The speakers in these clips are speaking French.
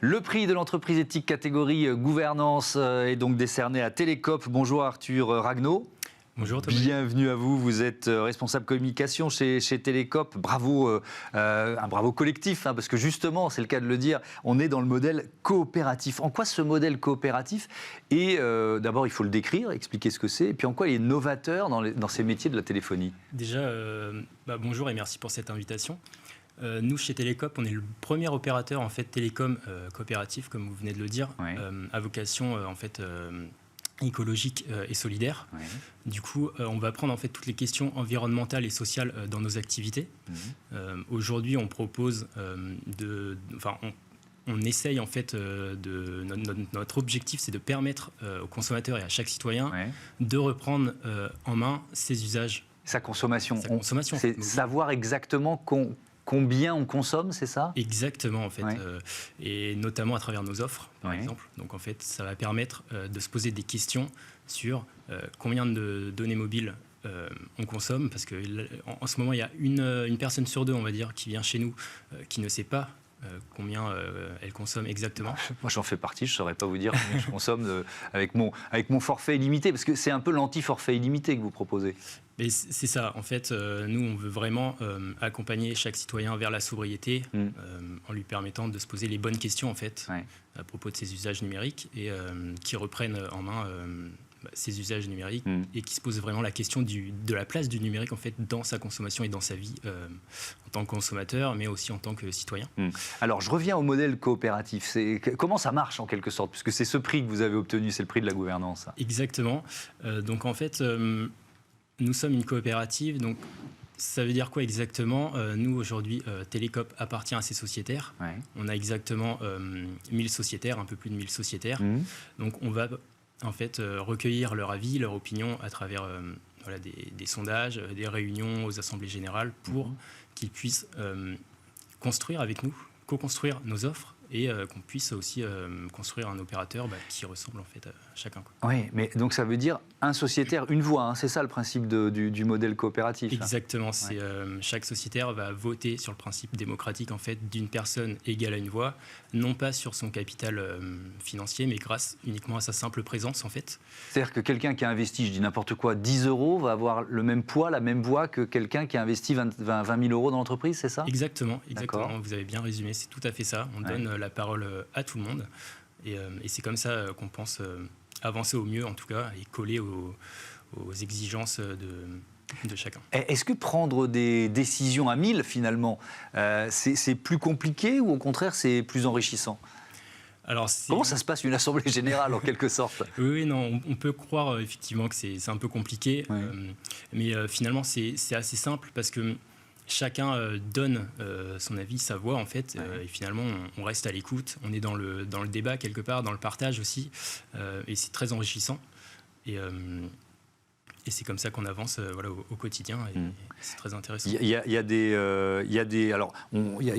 Le prix de l'entreprise éthique catégorie gouvernance est donc décerné à Télécope. Bonjour Arthur Ragnaud. Bonjour Thomas. Bienvenue à vous, vous êtes responsable communication chez Télécope. Bravo, un bravo collectif, parce que justement, c'est le cas de le dire, on est dans le modèle coopératif. En quoi ce modèle coopératif est, d'abord il faut le décrire, expliquer ce que c'est, et puis en quoi il est novateur dans ces métiers de la téléphonie? Déjà, bonjour et merci pour cette invitation. Nous, chez Télécope, on est le premier opérateur en fait télécom coopératif, comme vous venez de le dire, Oui. à vocation écologique et solidaire. Oui. Du coup, on va prendre en fait toutes les questions environnementales et sociales dans nos activités. Aujourd'hui, on propose on essaye en fait notre objectif, c'est de permettre aux consommateurs et à chaque citoyen de reprendre en main ses usages. Sa consommation. Sa consommation. C'est savoir exactement combien on consomme, c'est ça? Exactement, en fait, Ouais. et notamment à travers nos offres, par Ouais. exemple. Donc, en fait, ça va permettre de se poser des questions sur combien de données mobiles on consomme, parce qu'en ce moment, il y a une personne sur deux, on va dire, qui vient chez nous, qui ne sait pas combien elle consomme exactement. Moi, j'en fais partie, je ne saurais pas vous dire combien je consomme avec mon forfait illimité, parce que c'est un peu l'anti-forfait illimité que vous proposez. Mais c'est ça, en fait, nous, on veut vraiment accompagner chaque citoyen vers la sobriété en lui permettant de se poser les bonnes questions, en fait, à propos de ses usages numériques et qui reprennent en main ses usages numériques et qui se posent vraiment la question de la place du numérique, en fait, dans sa consommation et dans sa vie en tant que consommateur, mais aussi en tant que citoyen. Alors, je reviens au modèle coopératif. Comment ça marche, en quelque sorte? Puisque c'est ce prix que vous avez obtenu, c'est le prix de la gouvernance. Exactement. Donc, en fait... nous sommes une coopérative, donc ça veut dire quoi exactement? Nous, aujourd'hui, Télécope appartient à ses sociétaires. Ouais. On a exactement 1000 sociétaires, un peu plus de 1000 sociétaires. Donc on va en fait recueillir leur avis, leur opinion à travers des sondages, des réunions aux assemblées générales pour qu'ils puissent construire avec nous, co-construire nos offres et qu'on puisse aussi construire un opérateur qui ressemble en fait à chacun. Oui, mais donc ça veut dire un sociétaire, une voix, c'est ça le principe du modèle coopératif. Exactement, c'est chaque sociétaire va voter sur le principe démocratique en fait d'une personne égale à une voix, non pas sur son capital financier, mais grâce uniquement à sa simple présence en fait. C'est-à-dire que quelqu'un qui a investi, je dis n'importe quoi, 10 € va avoir le même poids, la même voix que quelqu'un qui a investi 20 000 € dans l'entreprise, c'est ça? Exactement, vous avez bien résumé, c'est tout à fait ça. On donne la parole à tout le monde et c'est comme ça qu'on pense avancer au mieux en tout cas et coller aux exigences de chacun. Est-ce que prendre des décisions à 1000 finalement, c'est plus compliqué ou au contraire c'est plus enrichissant? Alors, comment ça se passe une assemblée générale en quelque sorte? Oui, non, on peut croire effectivement que c'est un peu compliqué, mais finalement c'est assez simple parce que chacun donne son avis, sa voix en fait, et finalement on reste à l'écoute, on est dans le débat quelque part, dans le partage aussi, et c'est très enrichissant. Et c'est comme ça qu'on avance au quotidien et c'est très intéressant. Il y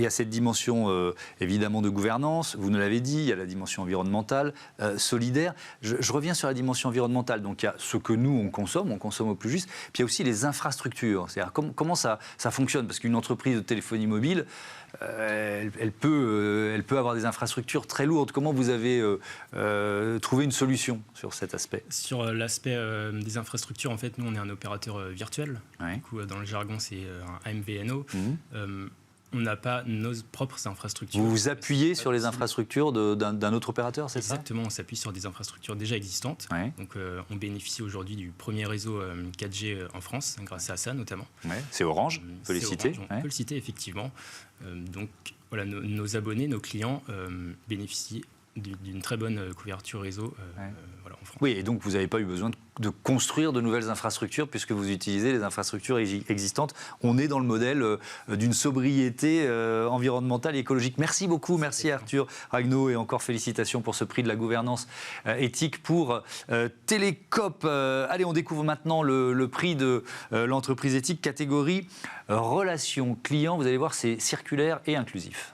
a cette dimension évidemment de gouvernance, vous nous l'avez dit, il y a la dimension environnementale, solidaire. Je reviens sur la dimension environnementale, donc il y a ce que nous on consomme au plus juste, puis il y a aussi les infrastructures, c'est-à-dire comment ça fonctionne, parce qu'une entreprise de téléphonie mobile, elle peut avoir des infrastructures très lourdes. Comment vous avez trouvé une solution sur cet aspect? Sur l'aspect des infrastructures, en fait, nous, on est un opérateur virtuel. Du coup, dans le jargon, c'est un MVNO. On n'a pas nos propres infrastructures. Vous vous appuyez sur les infrastructures d'un autre opérateur, c'est ça? Exactement, on s'appuie sur des infrastructures déjà existantes. Donc, on bénéficie aujourd'hui du premier réseau 4G en France, grâce à ça notamment. C'est Orange, on peut les citer. On peut le citer, effectivement. Donc, voilà, nos abonnés, nos clients bénéficient d'une très bonne couverture réseau en France. Oui, et donc vous n'avez pas eu besoin de construire de nouvelles infrastructures puisque vous utilisez les infrastructures existantes. On est dans le modèle d'une sobriété environnementale et écologique. Merci beaucoup, merci Arthur Ragnaud et encore félicitations pour ce prix de la gouvernance éthique pour Télécope. Allez, on découvre maintenant le prix de l'entreprise éthique catégorie relations clients. Vous allez voir, c'est circulaire et inclusif.